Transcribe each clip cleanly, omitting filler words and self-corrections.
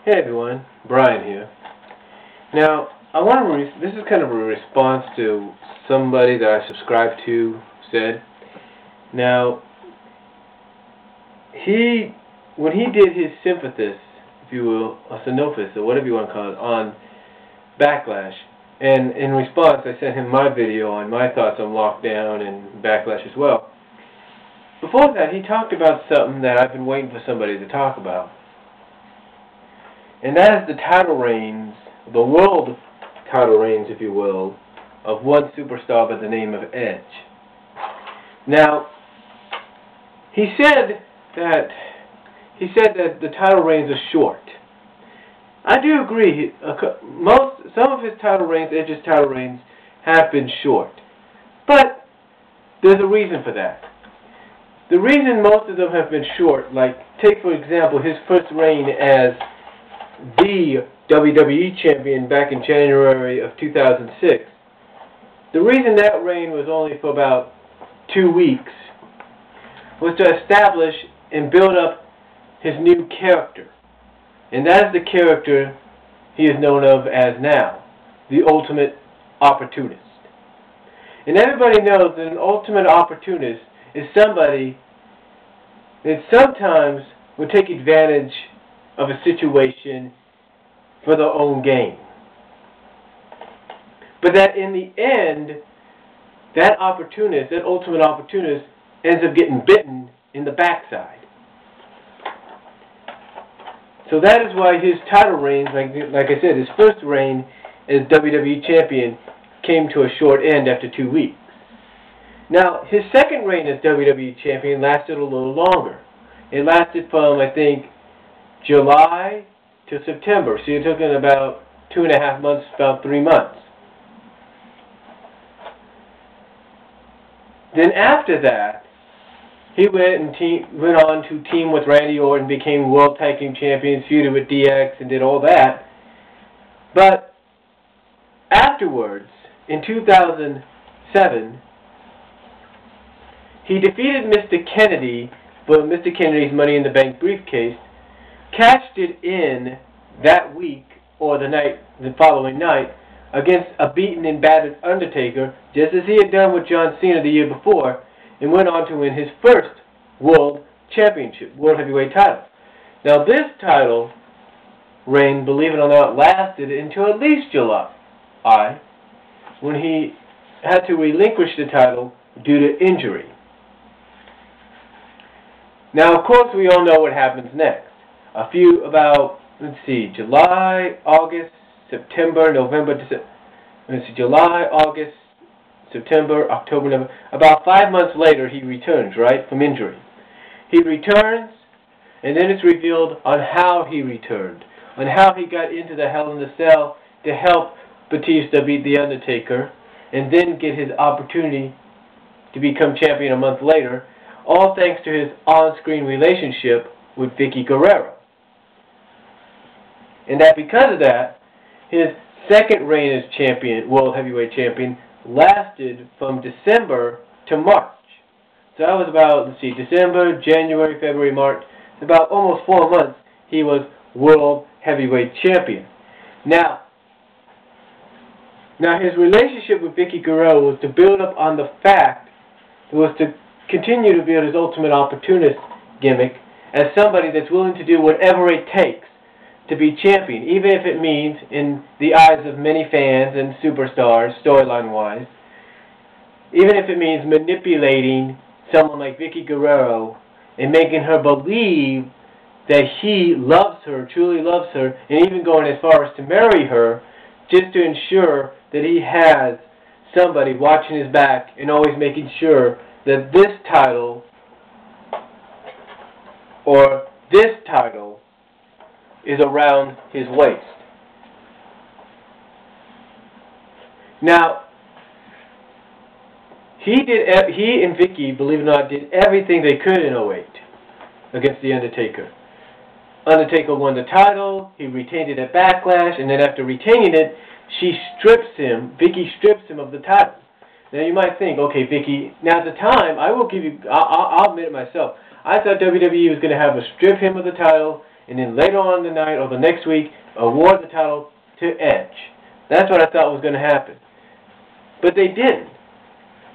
Hey everyone, Brian here. Now, this is kind of a response to somebody that I subscribe to said. Now, when he did his symphysis, if you will, or synophis, or whatever you want to call it, on Backlash, and in response I sent him my video on my thoughts on lockdown and Backlash as well. Before that, he talked about something that I've been waiting for somebody to talk about. And that is the title reigns, the world title reigns, if you will, of one superstar by the name of Edge. Now, he said that the title reigns are short. I do agree. Some of his title reigns, Edge's title reigns, have been short. But there's a reason for that. The reason most of them have been short, like, take for example his first reign as the WWE champion back in January of 2006. The reason that reign was only for about 2 weeks was to establish and build up his new character. And that is the character he is known of as now, the Ultimate Opportunist. And everybody knows that an Ultimate Opportunist is somebody that sometimes will take advantage of a situation for their own gain. But that in the end, that opportunist, that ultimate opportunist, ends up getting bitten in the backside. So that is why his title reign, like I said, his first reign as WWE champion came to a short end after 2 weeks. Now, his second reign as WWE champion lasted a little longer. It lasted from, I think, July to September. So you're talking about 2.5 months, about 3 months. Then after that, he went on to team with Randy Orton, became World Tag Team Champions, feuded with DX, and did all that. But afterwards, in 2007, he defeated Mr. Kennedy for Mr. Kennedy's Money in the Bank briefcase, cashed it in that week, or the following night, against a beaten and battered Undertaker, just as he had done with John Cena the year before, and went on to win his first World Championship, World Heavyweight title. Now this title reign, believe it or not, lasted until at least July, when he had to relinquish the title due to injury. Now, of course, we all know what happens next. July, August, September, November, December. July, August, September, October, November. About 5 months later, he returns, right, from injury. He returns, and then it's revealed on how he returned, on how he got into the Hell in the Cell to help Batista beat The Undertaker, and then get his opportunity to become champion a month later, all thanks to his on-screen relationship with Vicky Guerrero. And that because of that, his second reign as champion, World Heavyweight Champion, lasted from December to March. So that was about, December, January, February, March. About almost 4 months he was World Heavyweight Champion. Now his relationship with Vicky Guerrero was to build up on the fact, it was to continue to build his ultimate opportunist gimmick as somebody that's willing to do whatever it takes to be champion, even if it means, in the eyes of many fans and superstars, storyline-wise, even if it means manipulating someone like Vicky Guerrero and making her believe that he loves her, truly loves her, and even going as far as to marry her, just to ensure that he has somebody watching his back and always making sure that this title is around his waist. Now, he and Vicky, believe it or not, did everything they could in 2008 against The Undertaker. Undertaker won the title, he retained it at Backlash, and then after retaining it, Vicky strips him of the title. Now you might think, okay, Vicky, now at the time, I'll admit it myself, I thought WWE was going to have to strip him of the title and then later on in the night or the next week, award the title to Edge. That's what I thought was going to happen. But they didn't.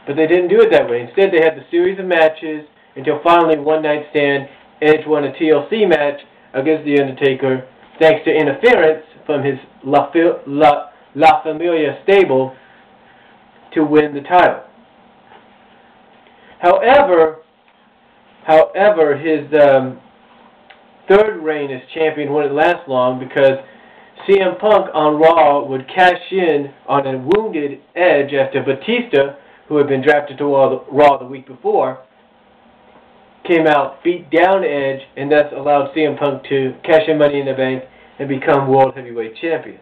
But they didn't do it that way. Instead, they had the series of matches until finally one night stand, Edge won a TLC match against The Undertaker thanks to interference from his La Familia stable to win the title. However, his third reign as champion wouldn't last long because CM Punk on Raw would cash in on a wounded Edge after Batista, who had been drafted to Raw the week before, came out, beat down Edge, and thus allowed CM Punk to cash in Money in the Bank and become World Heavyweight Champion.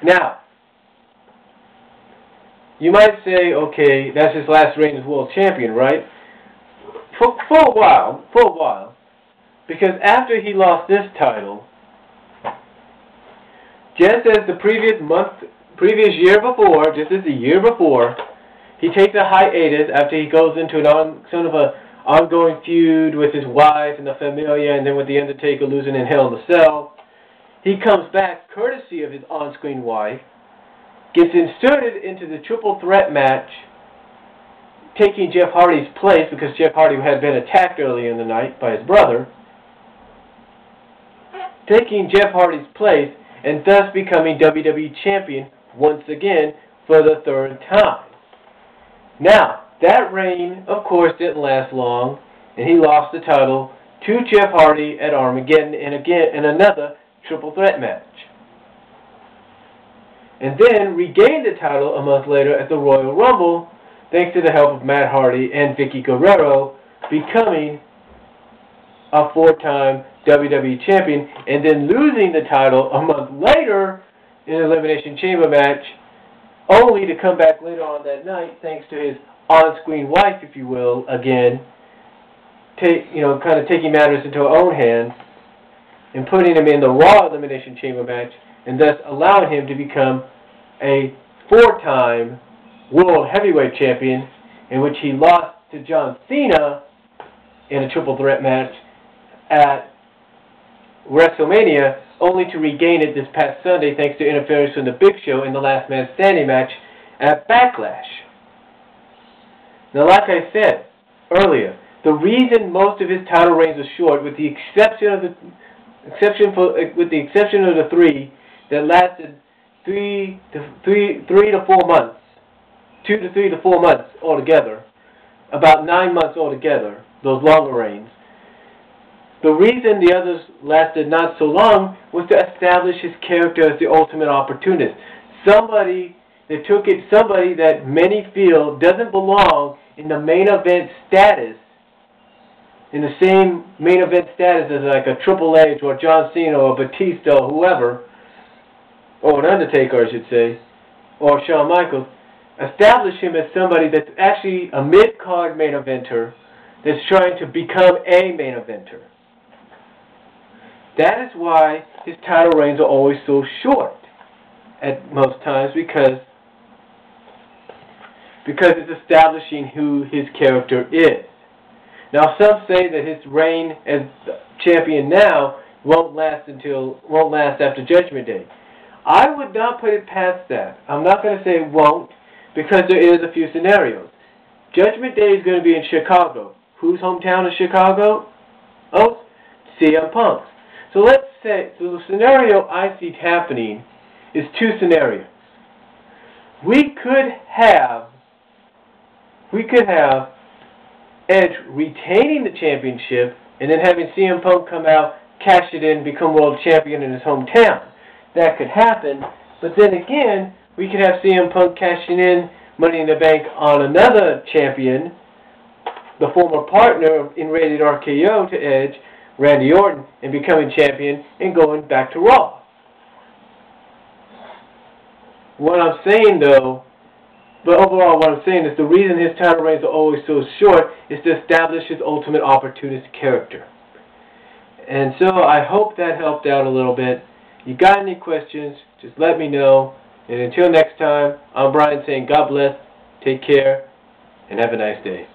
Now, you might say, okay, that's his last reign as World Champion, right? For a while, because after he lost this title, just as the previous year before, he takes a hiatus after he goes into sort of an ongoing feud with his wife and the Familia, and then with The Undertaker losing in Hell in a Cell. He comes back courtesy of his on-screen wife, gets inserted into the triple threat match, taking Jeff Hardy's place because Jeff Hardy had been attacked earlier in the night by his brother, taking Jeff Hardy's place and thus becoming WWE Champion once again for the third time. Now, that reign, of course, didn't last long, and he lost the title to Jeff Hardy at Armageddon in another triple threat match. And then regained the title a month later at the Royal Rumble, thanks to the help of Matt Hardy and Vicky Guerrero, becoming a four-time WWE Champion, and then losing the title a month later in an Elimination Chamber match, only to come back later on that night, thanks to his on-screen wife, if you will, again, kind of taking matters into her own hands and putting him in the Raw Elimination Chamber match, and thus allowing him to become a four-time World Heavyweight Champion, in which he lost to John Cena in a triple threat match at WrestleMania, only to regain it this past Sunday thanks to interference from the Big Show in the Last Man Standing match at Backlash. Now, like I said earlier, the reason most of his title reigns are short, with the exception of the three that lasted 2 to 4 months altogether, about 9 months altogether, those longer reigns. The reason the others lasted not so long was to establish his character as the ultimate opportunist. Somebody that many feel doesn't belong in the main event status, in the same main event status as like a Triple H or John Cena or Batista or whoever, or an Undertaker I should say, or Shawn Michaels. Establish him as somebody that's actually a mid-card main eventer that's trying to become a main eventer. That is why his title reigns are always so short at most times, because it's establishing who his character is. Now, some say that his reign as champion now won't last after Judgment Day. I would not put it past that. I'm not going to say it won't, because there is a few scenarios. Judgment Day is going to be in Chicago. Whose hometown is Chicago? Oh, CM Punk's. So let's say, the scenario I see happening is two scenarios. We could have Edge retaining the championship and then having CM Punk come out, cash it in, become world champion in his hometown. That could happen, but then again, we could have CM Punk cashing in Money in the Bank on another champion, the former partner in Rated RKO to Edge, Randy Orton, and becoming champion and going back to Raw. What I'm saying though, but overall what I'm saying is the reason his title reigns are always so short is to establish his ultimate opportunist character. And so I hope that helped out a little bit. You got any questions, just let me know. And until next time, I'm Brian saying God bless, take care, and have a nice day.